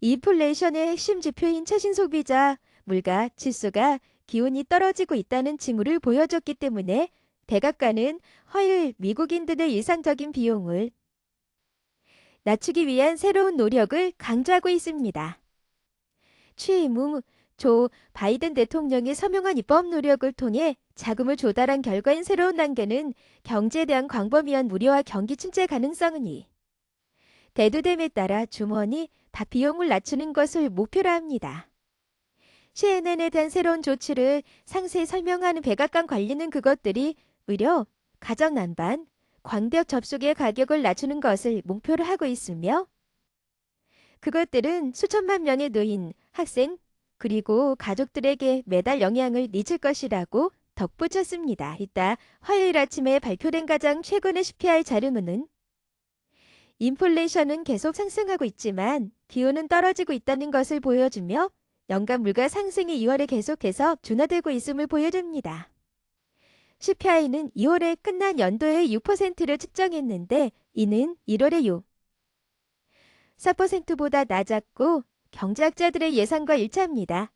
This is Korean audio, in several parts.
인플레이션의 핵심 지표인 최신 소비자 물가 지수가 기온이 떨어지고 있다는 징후를 보여줬기 때문에 백악관은 화요일 미국인들의 일상적인 비용을 낮추기 위한 새로운 노력을 강조하고 있습니다. 취임 후 조 바이든 대통령이 서명한 입법 노력을 통해 자금을 조달한 결과인 새로운 단계는 경제에 대한 광범위한 우려와 경기 침체 가능성이 대두됨에 따라 주머니 다 비용을 낮추는 것을 목표로 합니다. CNN에 대한 새로운 조치를 상세히 설명하는 백악관 관리는 그것들이 의료, 가정 난방, 광대역 접속의 가격을 낮추는 것을 목표로 하고 있으며 그것들은 수천만 명의 노인, 학생, 그리고 가족들에게 매달 영향을 미칠 것이라고 덧붙였습니다. 이따 화요일 아침에 발표된 가장 최근의 CPI 자료는 인플레이션은 계속 상승하고 있지만 기온은 떨어지고 있다는 것을 보여주며 연간 물가 상승이 2월에 계속해서 둔화되고 있음을 보여줍니다. CPI는 2월에 끝난 연도의 6%를 측정했는데 이는 1월의 4%보다 낮았고 경제학자들의 예상과 일치합니다.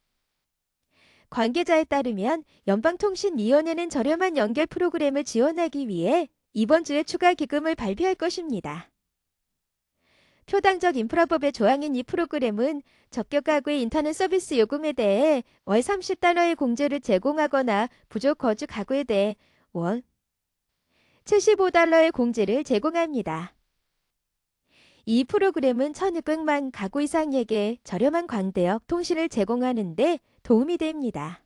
관계자에 따르면 연방통신위원회는 저렴한 연결 프로그램을 지원하기 위해 이번 주에 추가 기금을 발표할 것입니다. 표당적 인프라법의 조항인 이 프로그램은 적격 가구의 인터넷 서비스 요금에 대해 월 30달러의 공제를 제공하거나 부족 거주 가구에 대해 월 75달러의 공제를 제공합니다. 이 프로그램은 1,600만 가구 이상에게 저렴한 광대역 통신을 제공하는 데 도움이 됩니다.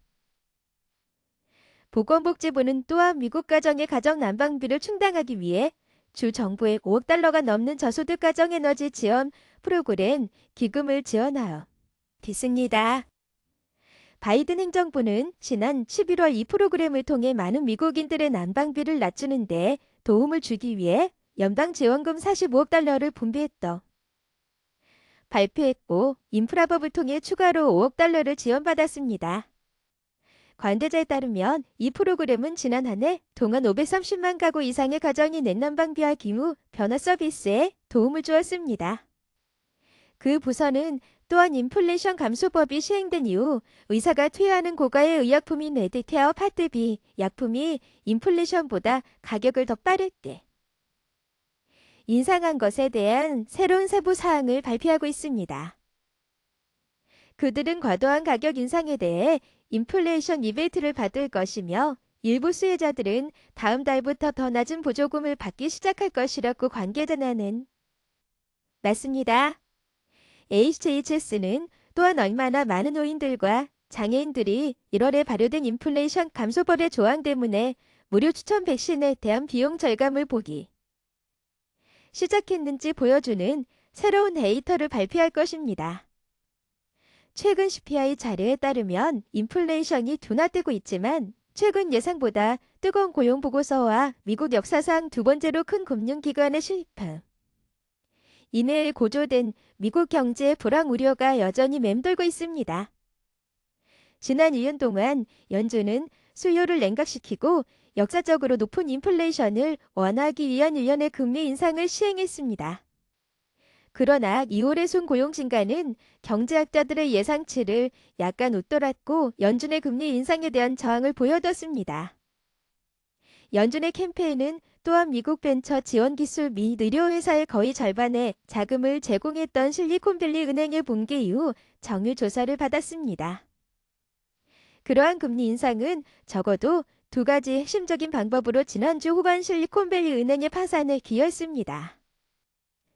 보건복지부는 또한 미국 가정의 가정 난방비를 충당하기 위해 주 정부의 5억 달러가 넘는 저소득 가정 에너지 지원 프로그램 기금을 지원하여 있습니다. 바이든 행정부는 지난 11월 이 프로그램을 통해 많은 미국인들의 난방비를 낮추는 데 도움을 주기 위해 연방 지원금 45억 달러를 분배했다. 발표했고 인프라법을 통해 추가로 5억 달러를 지원받았습니다. 관계자에 따르면 이 프로그램은 지난 한 해 동안 530만 가구 이상의 가정이 냉난방비와 기후 변화 서비스에 도움을 주었습니다. 그 부서는 또한 인플레이션 감소법이 시행된 이후 의사가 투여하는 고가의 의약품인 메디케어 파트 B 약품이 인플레이션보다 가격을 더 빠르게 인상한 것에 대한 새로운 세부 사항을 발표하고 있습니다. 그들은 과도한 가격 인상에 대해 인플레이션 리베이트를 받을 것이며 일부 수혜자들은 다음 달부터 더 낮은 보조금을 받기 시작할 것이라고 관계자는 맞습니다. HHS는 또한 얼마나 많은 노인들과 장애인들이 1월에 발효된 인플레이션 감소법의 조항 때문에 무료 추천 백신에 대한 비용 절감을 보기 시작했는지 보여주는 새로운 데이터를 발표할 것입니다. 최근 CPI 자료에 따르면 인플레이션이 둔화되고 있지만 최근 예상보다 뜨거운 고용 보고서와 미국 역사상 두 번째로 큰 금융기관의 실패 이내에 고조된 미국 경제의 불황 우려가 여전히 맴돌고 있습니다. 지난 2년 동안 연준은 수요를 냉각시키고 역사적으로 높은 인플레이션을 완화하기 위한 일련의 금리 인상을 시행했습니다. 그러나 2월의 순고용 증가는 경제학자들의 예상치를 약간 웃돌았고 연준의 금리 인상에 대한 저항을 보여줬습니다. 연준의 캠페인은 또한 미국 벤처 지원기술 및 의료회사의 거의 절반의 자금을 제공했던 실리콘밸리 은행의 붕괴 이후 정유 조사를 받았습니다. 그러한 금리 인상은 적어도 두 가지 핵심적인 방법으로 지난주 후반 실리콘밸리 은행의 파산에 기여했습니다.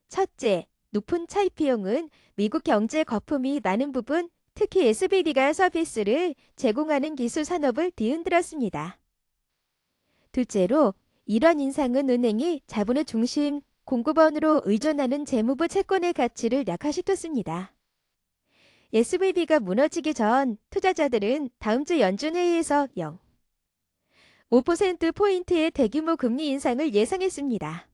첫째, 높은 차입 비용은 미국 경제 거품이 많은 부분, 특히 SVB가 서비스를 제공하는 기술 산업을 뒤흔들었습니다. 둘째로, 이런 인상은 은행이 자본의 중심 공급원으로 의존하는 재무부 채권의 가치를 약화시켰습니다. SVB가 무너지기 전 투자자들은 다음 주 연준 회의에서 0.5%포인트의 대규모 금리 인상을 예상했습니다.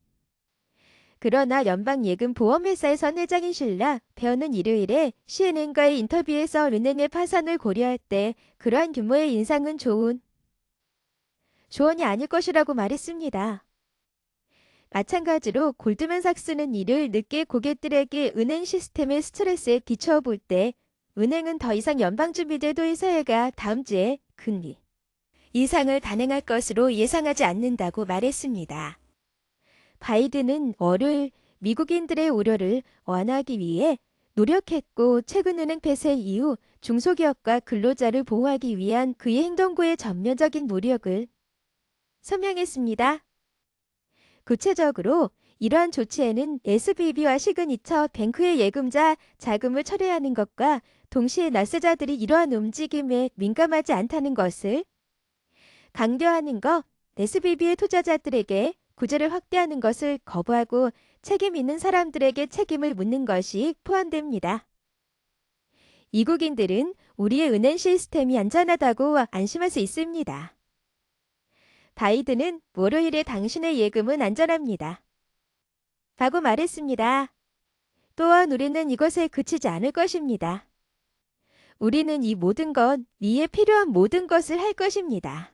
그러나 연방예금보험회사의 선 회장인 실라 베어는 일요일에 CNN과의 인터뷰에서 은행의 파산을 고려할 때 그러한 규모의 인상은 조언이 아닐 것이라고 말했습니다. 마찬가지로 골드만삭스는 이를 늦게 고객들에게 은행 시스템의 스트레스에 비추어 볼 때 은행은 더 이상 연방준비제도의 사회가 다음 주에 금리 이상을 단행할 것으로 예상하지 않는다고 말했습니다. 바이든은 월요일 미국인들의 우려를 완화하기 위해 노력했고 최근 은행 폐쇄 이후 중소기업과 근로자를 보호하기 위한 그의 행동고의 전면적인 노력을 설명했습니다. 구체적으로 이러한 조치에는 SVB와 시그니처 뱅크의 예금자 자금을 철회하는 것과 동시에 납세자들이 이러한 움직임에 민감하지 않다는 것을 강조하는 것, SVB의 투자자들에게 구제를 확대하는 것을 거부하고 책임 있는 사람들에게 책임을 묻는 것이 포함됩니다. 미국인들은 우리의 은행 시스템이 안전하다고 안심할 수 있습니다. 바이든은 월요일에 당신의 예금은 안전합니다. 라고 말했습니다. 또한 우리는 이것에 그치지 않을 것입니다. 우리는 이 모든 것, 위에 필요한 모든 것을 할 것입니다.